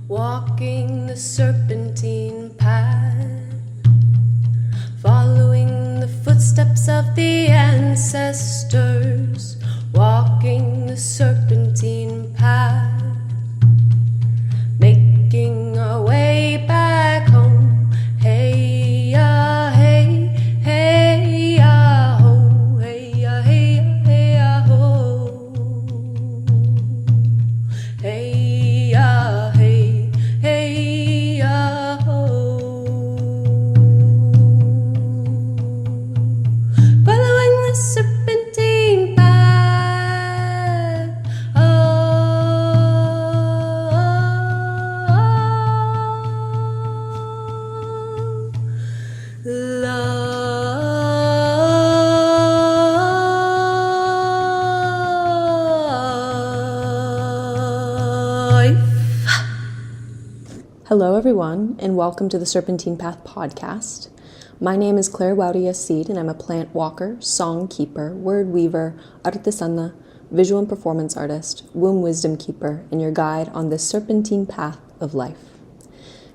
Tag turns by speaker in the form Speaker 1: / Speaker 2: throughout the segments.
Speaker 1: Walking the serpentine path, following the footsteps of the ancestors. Walking the serpentine path, making our way back home. Hey ya, hey, hey ya ho, hey ya, hey ya, hey ya ho. Hey ya, hey, hey ya ho. Following the serpentine path. Hello everyone, and welcome to the Serpentine Path podcast. My name is Claire Waudia Seed, and I'm a plant walker, song keeper, word weaver, artisana, visual and performance artist, womb wisdom keeper, and your guide on this serpentine path of life.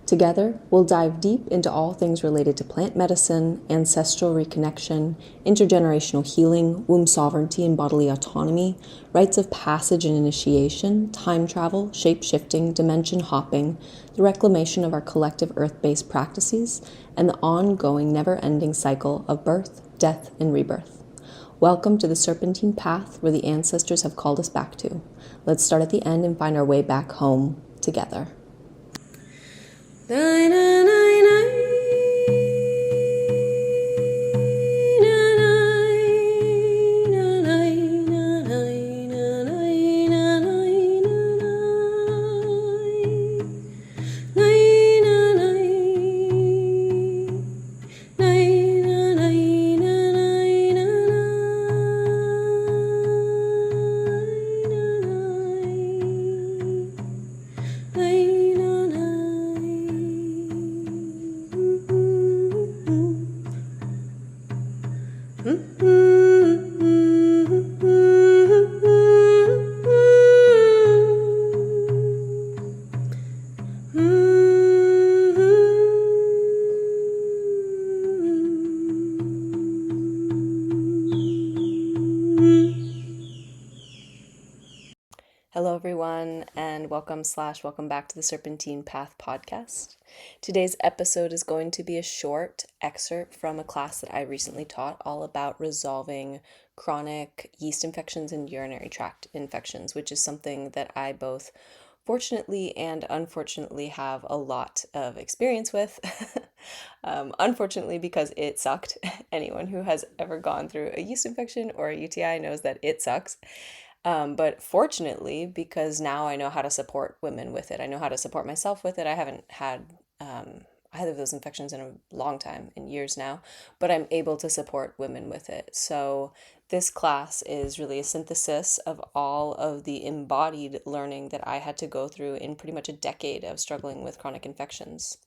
Speaker 1: Together, we'll dive deep into all things related to plant medicine, ancestral reconnection, intergenerational healing, womb sovereignty and bodily autonomy, rites of passage and initiation, time travel, shape-shifting, dimension hopping, the reclamation of our collective earth-based practices, and the ongoing, never-ending cycle of birth, death, and rebirth. Welcome to the serpentine path where the ancestors have called us back to. Let's start at the end and find our way back home together. Hello everyone, and welcome back to the Serpentine Path podcast. Today's episode is going to be a short excerpt from a class that I recently taught all about resolving chronic yeast infections and urinary tract infections, which is something that I both fortunately and unfortunately have a lot of experience with. Unfortunately, because it sucked. Anyone who has ever gone through a yeast infection or a UTI knows that it sucks. But fortunately, because now I know how to support women with it, I know how to support myself with it. I haven't had either of those infections in a long time, in years now, but I'm able to support women with it. So this class is really a synthesis of all of the embodied learning that I had to go through in pretty much a decade of struggling with chronic infections.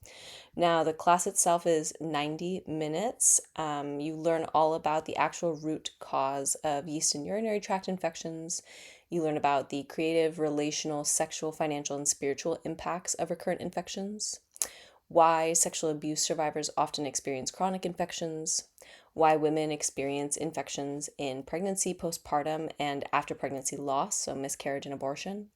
Speaker 1: Now, the class itself is 90 minutes. You learn all about the actual root cause of yeast and urinary tract infections. You learn about the creative, relational, sexual, financial, and spiritual impacts of recurrent infections, why sexual abuse survivors often experience chronic infections, why women experience infections in pregnancy, postpartum, and after pregnancy loss, so miscarriage and abortion.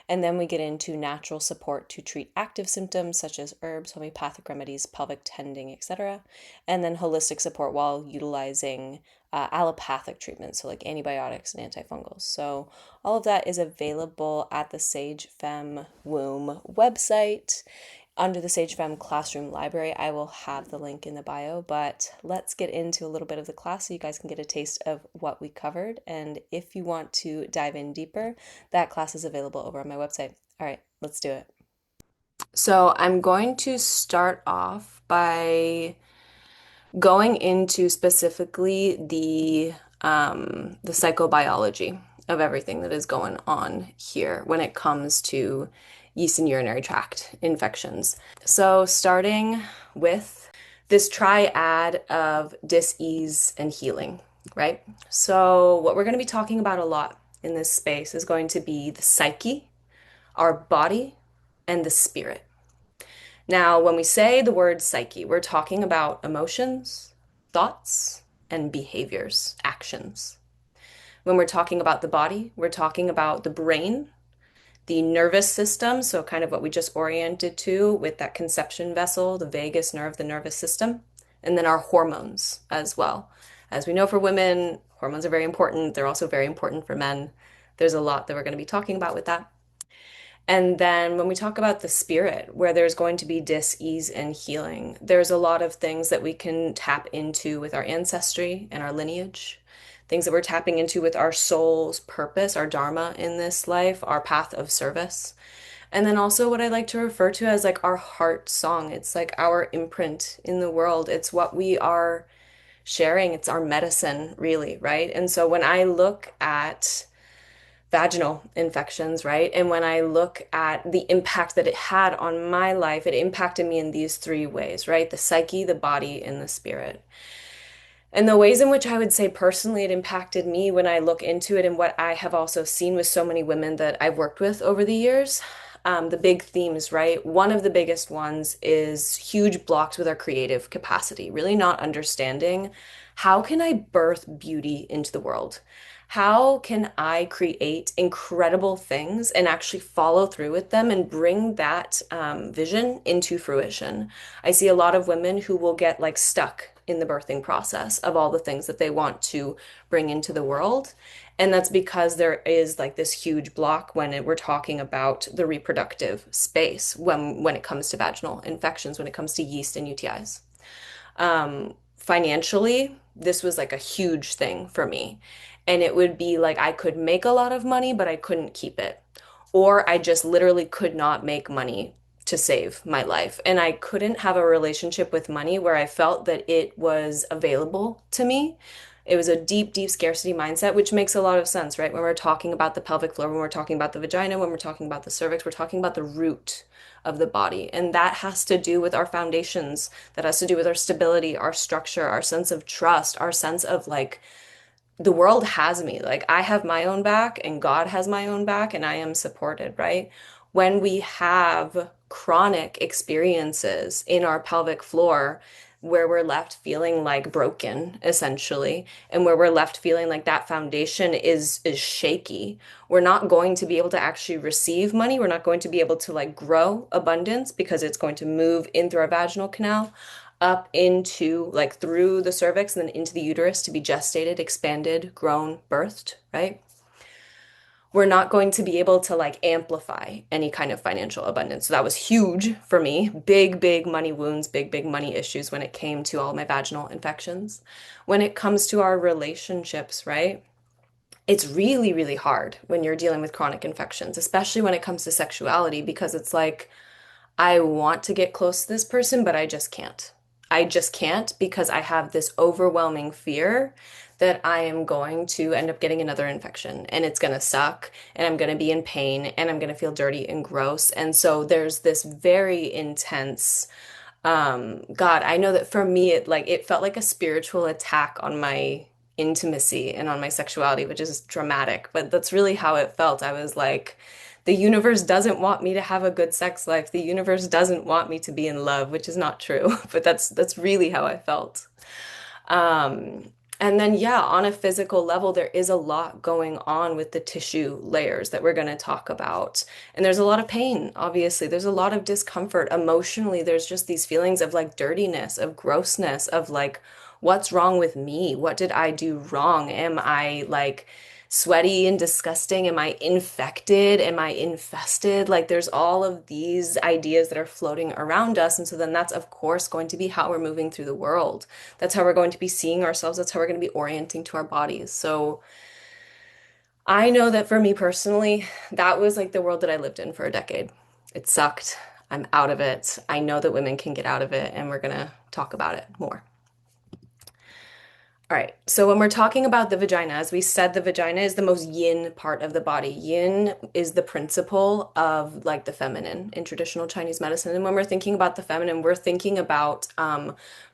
Speaker 1: And then we get into natural support to treat active symptoms such as herbs, homeopathic remedies, pelvic tending, etc. And then holistic support while utilizing allopathic treatments, so like antibiotics and anti-fungals. So all of that is available at the Sage Femme Womb website. Under the Sage Femme Classroom Library, I will have the link in the bio, but let's get into a little bit of the class so you guys can get a taste of what we covered. And if you want to dive in deeper, that class is available over on my website. All right, let's do it. So I'm going to start off by going into specifically the psychobiology of everything that is going on here when it comes to yeast and urinary tract infections. So starting with this triad of dis-ease and healing, right? So what we're going to be talking about a lot in this space is going to be the psyche, our body, and the spirit. Now, when we say the word psyche, we're talking about emotions, thoughts, and behaviors, actions. When we're talking about the body, we're talking about the brain, the nervous system, so kind of what we just oriented to with that conception vessel, the vagus nerve, the nervous system, and then our hormones as well. As we know for women, hormones are very important. They're also very important for men. There's a lot that we're going to be talking about with that. And then when we talk about the spirit, where there's going to be dis-ease and healing, there's a lot of things that we can tap into with our ancestry and our lineage, things that we're tapping into with our soul's purpose, our dharma in this life, our path of service. And then also what I like to refer to as like our heart song. It's like our imprint in the world. It's what we are sharing. It's our medicine, really, right? And so when I look at vaginal infections, right? And when I look at the impact that it had on my life, it impacted me in these three ways, right? The psyche, the body, and the spirit. And the ways in which I would say personally it impacted me when I look into it and what I have also seen with so many women that I've worked with over the years, the big themes, right? One of the biggest ones is huge blocks with our creative capacity, really not understanding how can I birth beauty into the world? How can I create incredible things and actually follow through with them and bring that vision into fruition? I see a lot of women who will get like stuck in the birthing process of all the things that they want to bring into the world. And that's because there is like this huge block when we're talking about the reproductive space when it comes to vaginal infections, when it comes to yeast and UTIs. Financially, this was like a huge thing for me. And it would be like I could make a lot of money, but I couldn't keep it. Or I just literally could not make money to save my life. And I couldn't have a relationship with money where I felt that it was available to me. It was a deep, deep scarcity mindset, which makes a lot of sense, right? When we're talking about the pelvic floor, when we're talking about the vagina, when we're talking about the cervix, we're talking about the root of the body. And that has to do with our foundations. That has to do with our stability, our structure, our sense of trust, our sense of like, the world has me. Like I have my own back and God has my own back and I am supported, right? When we have chronic experiences in our pelvic floor where we're left feeling like broken essentially and where we're left feeling like that foundation is shaky, we're not going to be able to actually receive money. We're not going to be able to like grow abundance because it's going to move in through our vaginal canal up into like through the cervix and then into the uterus to be gestated, expanded, grown, birthed, right? We're not going to be able to like amplify any kind of financial abundance. So that was huge for me. Big, big money wounds, big, big money issues when it came to all my vaginal infections. When it comes to our relationships, right? It's really, really hard when you're dealing with chronic infections, especially when it comes to sexuality, because it's like, I want to get close to this person, but I just can't. I just can't because I have this overwhelming fear that I am going to end up getting another infection and it's going to suck and I'm going to be in pain and I'm going to feel dirty and gross. And so there's this very intense, God, I know that for me, it felt like a spiritual attack on my intimacy and on my sexuality, which is dramatic, but that's really how it felt. I was like, the universe doesn't want me to have a good sex life. The universe doesn't want me to be in love, which is not true, but that's really how I felt. Um, and then, yeah, on a physical level, there is a lot going on with the tissue layers that we're going to talk about. And there's a lot of pain, obviously. There's a lot of discomfort. Emotionally, there's just these feelings of like dirtiness, of grossness, of like, what's wrong with me? What did I do wrong? Am I like sweaty and disgusting? Am I infected? Am I infested? Like there's all of these ideas that are floating around us. And so then that's of course going to be how we're moving through the world. That's how we're going to be seeing ourselves. That's how we're going to be orienting to our bodies. So I know that for me personally, that was like the world that I lived in for a decade. It sucked. I'm out of it. I know that women can get out of it, and we're going to talk about it more. All right, so when we're talking about the vagina, as we said, the vagina is the most yin part of the body. Yin is the principle of like the feminine in traditional Chinese medicine. And when we're thinking about the feminine, we're thinking about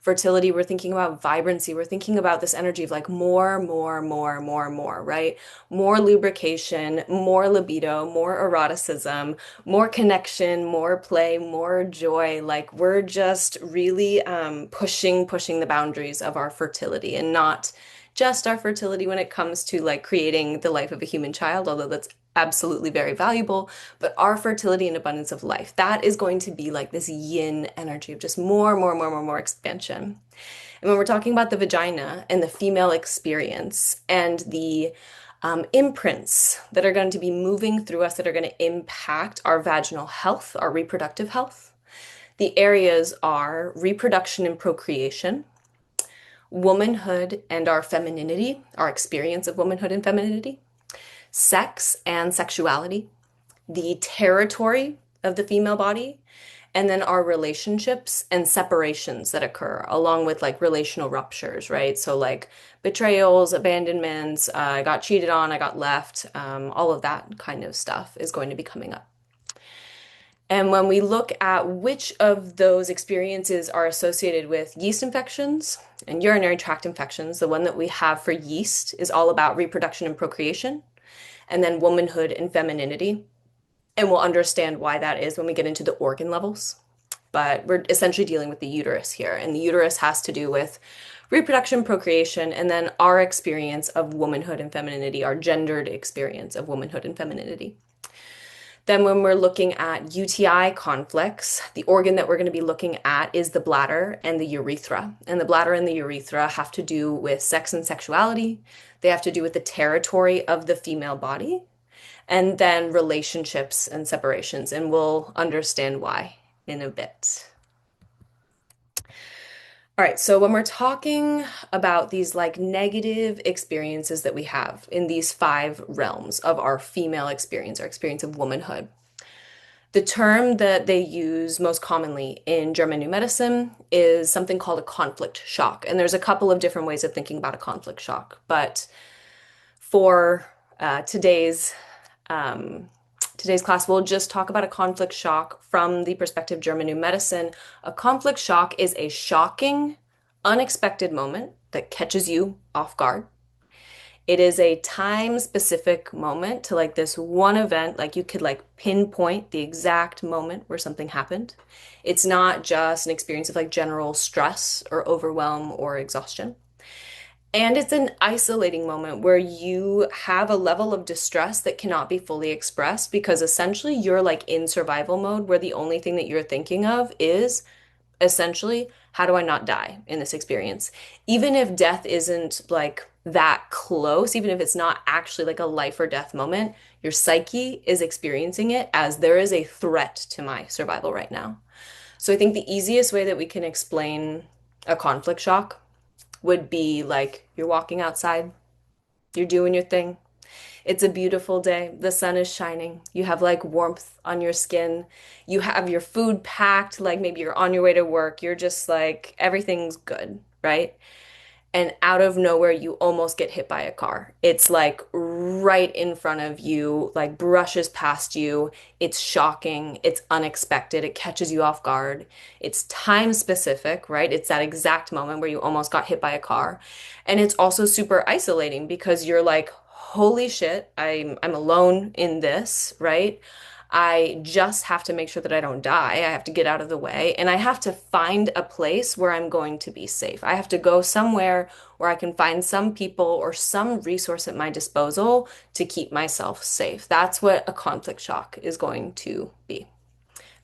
Speaker 1: fertility, we're thinking about vibrancy, we're thinking about this energy of like more, more, right? More lubrication, more libido, more eroticism, more connection, more play, more joy. Like we're just really pushing the boundaries of our fertility, and not just our fertility when it comes to like creating the life of a human child, although that's absolutely very valuable, but our fertility and abundance of life. That is going to be like this yin energy of just more expansion. And when we're talking about the vagina and the female experience and the imprints that are going to be moving through us that are going to impact our vaginal health, our reproductive health, the areas are reproduction and procreation, womanhood and our femininity, our experience of womanhood and femininity, sex and sexuality, the territory of the female body, and then our relationships and separations that occur, along with like relational ruptures, right? So, like betrayals, abandonments, I got cheated on, I got left, all of that kind of stuff is going to be coming up. And when we look at which of those experiences are associated with yeast infections and urinary tract infections, the one that we have for yeast is all about reproduction and procreation, and then womanhood and femininity. And we'll understand why that is when we get into the organ levels. But we're essentially dealing with the uterus here. And the uterus has to do with reproduction, procreation, and then our experience of womanhood and femininity, our gendered experience of womanhood and femininity. Then when we're looking at UTI conflicts, the organ that we're going to be looking at is the bladder and the urethra. And the bladder and the urethra have to do with sex and sexuality. They have to do with the territory of the female body, and then relationships and separations. And we'll understand why in a bit. All right, so when we're talking about these like negative experiences that we have in these 5 realms of our female experience, our experience of womanhood, the term that they use most commonly in German New Medicine is something called a conflict shock. And there's a couple of different ways of thinking about a conflict shock. But for today's class, we'll just talk about a conflict shock from the perspective of German New Medicine. A conflict shock is a shocking, unexpected moment that catches you off guard. It is a time-specific moment to like this one event, like you could like pinpoint the exact moment where something happened. It's not just an experience of like general stress or overwhelm or exhaustion. And it's an isolating moment where you have a level of distress that cannot be fully expressed because essentially you're like in survival mode where the only thing that you're thinking of is essentially, how do I not die in this experience? Even if death isn't like that close, even if it's not actually like a life or death moment, your psyche is experiencing it as there is a threat to my survival right now. So I think the easiest way that we can explain a conflict shock would be like you're walking outside, you're doing your thing. It's a beautiful day. The sun is shining. You have like warmth on your skin. You have your food packed, like maybe you're on your way to work. You're just like everything's good, right? And out of nowhere, you almost get hit by a car. It's like right in front of you, like brushes past you. It's shocking. It's unexpected. It catches you off guard. It's time specific, right? It's that exact moment where you almost got hit by a car. And it's also super isolating because you're like, holy shit, I'm alone in this, right? I just have to make sure that I don't die. I have to get out of the way, and I have to find a place where I'm going to be safe. I have to go somewhere where I can find some people or some resource at my disposal to keep myself safe. That's what a conflict shock is going to be.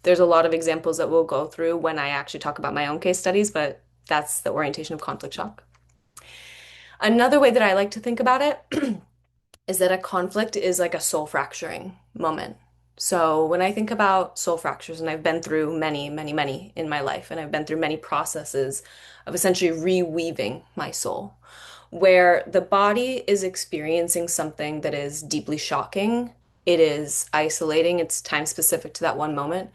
Speaker 1: There's a lot of examples that we'll go through when I actually talk about my own case studies, but that's the orientation of conflict shock. Another way that I like to think about it is that a conflict is like a soul fracturing moment. So when I think about soul fractures, and I've been through many in my life, and I've been through many processes of essentially reweaving my soul, where the body is experiencing something that is deeply shocking, it is isolating, it's time specific to that one moment,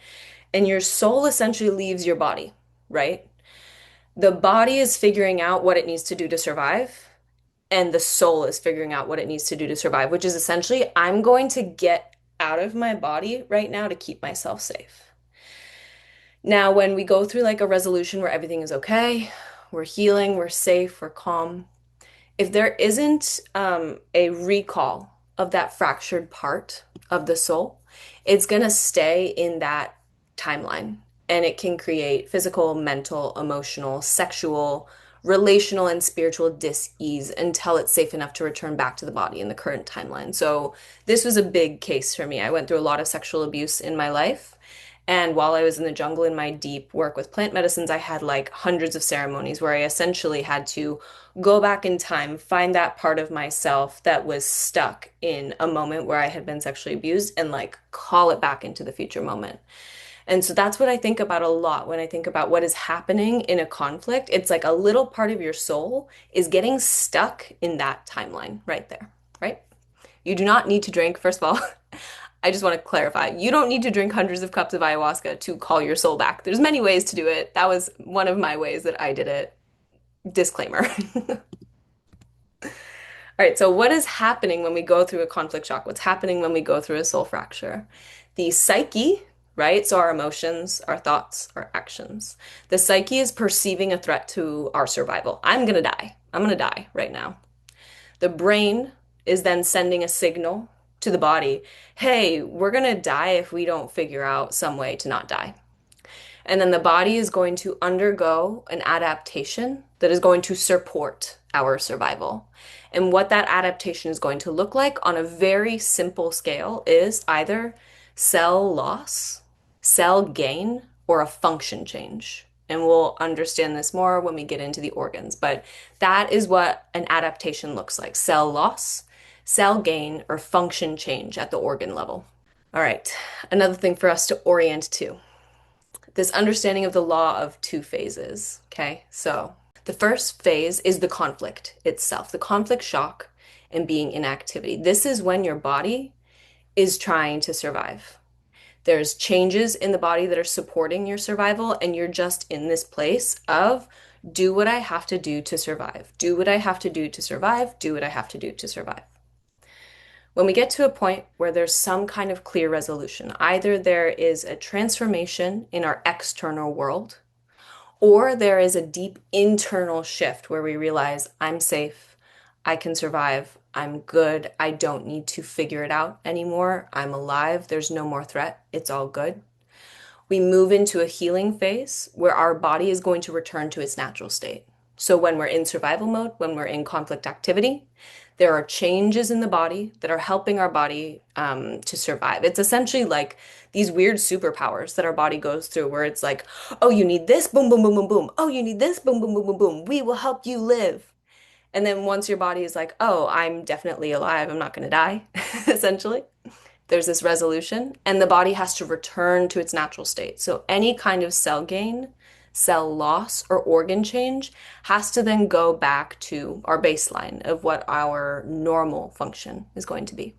Speaker 1: and your soul essentially leaves your body, right? The body is figuring out what it needs to do to survive, and the soul is figuring out what it needs to do to survive, which is essentially, I'm going to get out of my body right now to keep myself safe. Now, when we go through like a resolution where everything is okay, we're healing, we're safe, we're calm. If there isn't a recall of that fractured part of the soul, it's going to stay in that timeline and it can create physical, mental, emotional, sexual, relational, and spiritual dis-ease until it's safe enough to return back to the body in the current timeline. So, this was a big case for me. I went through a lot of sexual abuse in my life. And while I was in the jungle in my deep work with plant medicines, I had like hundreds of ceremonies where I essentially had to go back in time, find that part of myself that was stuck in a moment where I had been sexually abused and like call it back into the future moment. And so that's what I think about a lot when I think about what is happening in a conflict. It's like a little part of your soul is getting stuck in that timeline right there, right? You do not need to drink, first of all, I just want to clarify, you don't need to drink hundreds of cups of ayahuasca to call your soul back. There's many ways to do it. That was one of my ways that I did it. Disclaimer. All right, so what is happening when we go through a conflict shock? What's happening when we go through a soul fracture? The psyche, right? So our emotions, our thoughts, our actions. The psyche is perceiving a threat to our survival. I'm gonna die. I'm gonna die right now. The brain is then sending a signal to the body, hey, we're gonna die if we don't figure out some way to not die. And then the body is going to undergo an adaptation that is going to support our survival. And what that adaptation is going to look like on a very simple scale is either cell loss, cell gain, or a function change. And we'll understand this more when we get into the organs. But that is what an adaptation looks like: cell loss, cell gain, or function change at the organ level. All right, another thing for us to orient to, this understanding of the law of two phases. Okay, so the first phase is the conflict itself, the conflict shock and being in activity. This is when your body is trying to survive. There's changes in the body that are supporting your survival, and you're just in this place of do what I have to do to survive, do what I have to do to survive, do what I have to do to survive. When we get to a point where there's some kind of clear resolution, either there is a transformation in our external world, or there is a deep internal shift where we realize I'm safe, I can survive, I'm good, I don't need to figure it out anymore, I'm alive, there's no more threat, it's all good. We move into a healing phase where our body is going to return to its natural state. So when we're in survival mode, when we're in conflict activity, there are changes in the body that are helping our body to survive. It's essentially like these weird superpowers that our body goes through where it's like, oh, you need this, boom, boom, boom, boom, boom. Oh, you need this, boom, boom, boom, boom, boom. We will help you live. And then once your body is like, oh, I'm definitely alive, I'm not going to die, essentially, there's this resolution, and the body has to return to its natural state. So any kind of cell gain, cell loss, or organ change has to then go back to our baseline of what our normal function is going to be.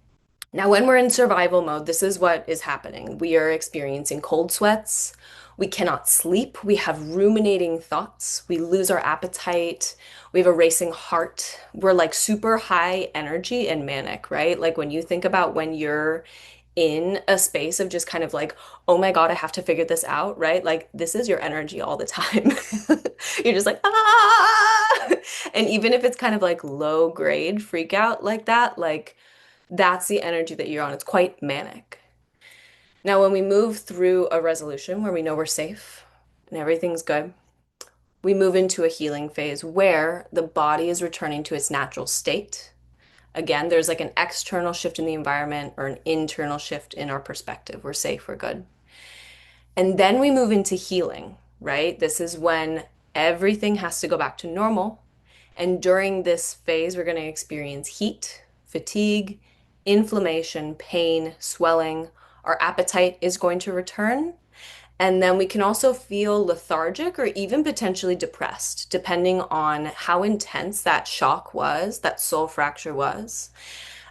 Speaker 1: Now, when we're in survival mode, this is what is happening. We are experiencing cold sweats. We cannot sleep. We have ruminating thoughts. We lose our appetite. We have a racing heart. We're like super high energy and manic, right? Like when you think about when you're in a space of just kind of like, oh my God, I have to figure this out, right? Like this is your energy all the time. You're just like, ah. And even if it's kind of like low grade freak out like that, like that's the energy that you're on. It's quite manic. Now, when we move through a resolution where we know we're safe and everything's good, we move into a healing phase where the body is returning to its natural state. Again, there's like an external shift in the environment or an internal shift in our perspective. We're safe, we're good. And then we move into healing, right? This is when everything has to go back to normal. And during this phase, we're going to experience heat, fatigue, inflammation, pain, swelling. Our appetite is going to return. And then we can also feel lethargic or even potentially depressed, depending on how intense that shock was, that soul fracture was,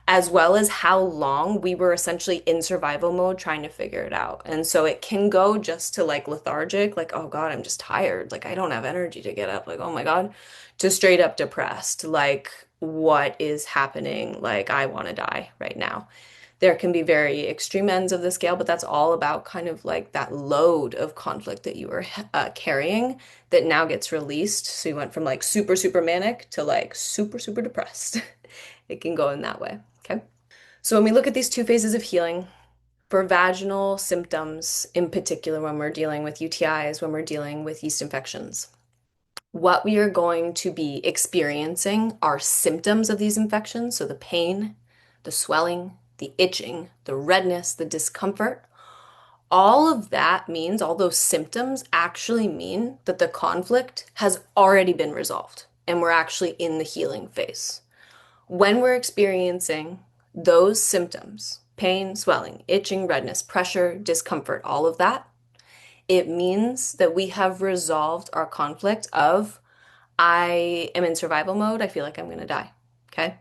Speaker 1: as well as how long we were essentially in survival mode trying to figure it out. And so it can go just to like lethargic, like, oh God, I'm just tired. Like, I don't have energy to get up. Like, oh my God, to straight up depressed. Like, what is happening? Like, I want to die right now. There can be very extreme ends of the scale, but that's all about kind of like that load of conflict that you were carrying that now gets released. So you went from like super, super manic to like super, super depressed. It can go in that way. Okay. So when we look at these two phases of healing, for vaginal symptoms, in particular, when we're dealing with UTIs, when we're dealing with yeast infections, what we are going to be experiencing are symptoms of these infections. So the pain, the swelling, the itching, the redness, the discomfort. All of that means, all those symptoms actually mean that the conflict has already been resolved and we're actually in the healing phase. When we're experiencing those symptoms, pain, swelling, itching, redness, pressure, discomfort, all of that, it means that we have resolved our conflict of I am in survival mode. I feel like I'm going to die. Okay.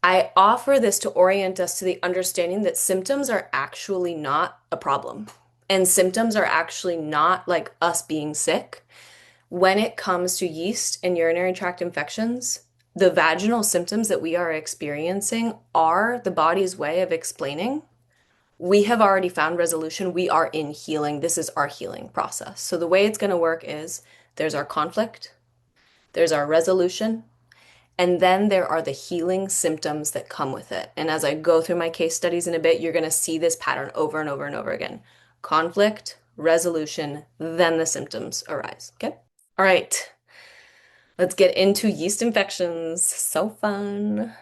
Speaker 1: I offer this to orient us to the understanding that symptoms are actually not a problem. And symptoms are actually not like us being sick. When it comes to yeast and urinary tract infections, the vaginal symptoms that we are experiencing are the body's way of explaining we have already found resolution. We are in healing. This is our healing process. So the way it's going to work is there's our conflict, there's our resolution, and then there are the healing symptoms that come with it. And as I go through my case studies in a bit, you're going to see this pattern over and over and over again. Conflict, resolution, then the symptoms arise. Okay? All right. Let's get into yeast infections. So fun.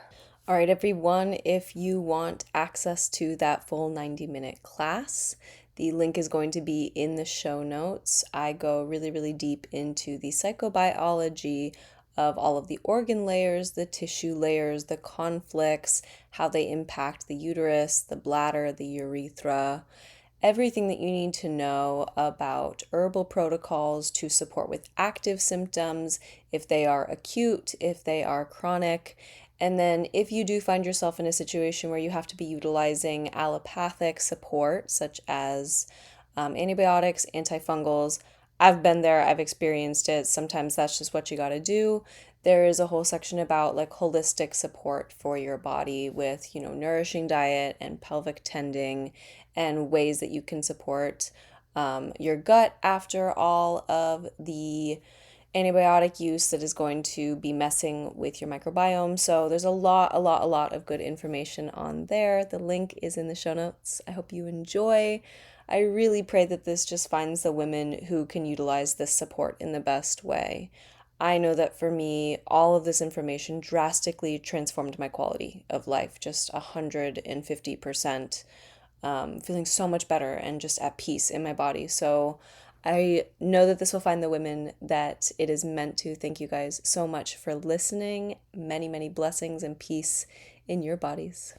Speaker 1: All right, everyone, if you want access to that full 90-minute class, the link is going to be in the show notes. I go really, really deep into the psychobiology of all of the organ layers, the tissue layers, the conflicts, how they impact the uterus, the bladder, the urethra, everything that you need to know about herbal protocols to support with active symptoms, if they are acute, if they are chronic. And then if you do find yourself in a situation where you have to be utilizing allopathic support, such as antibiotics, anti-fungals, I've been there, I've experienced it. Sometimes that's just what you got to do. There is a whole section about like holistic support for your body with, nourishing diet and pelvic tending and ways that you can support your gut after all of the antibiotic use that is going to be messing with your microbiome. So there's a lot of good information on there. The link is in the show notes. I hope you enjoy. I really pray that this just finds the women who can utilize this support in the best way. I know that for me, all of this information drastically transformed my quality of life, just 150%, feeling so much better and just at peace in my body. So I know that this will find the women that it is meant to. Thank you guys so much for listening. Many, many blessings and peace in your bodies.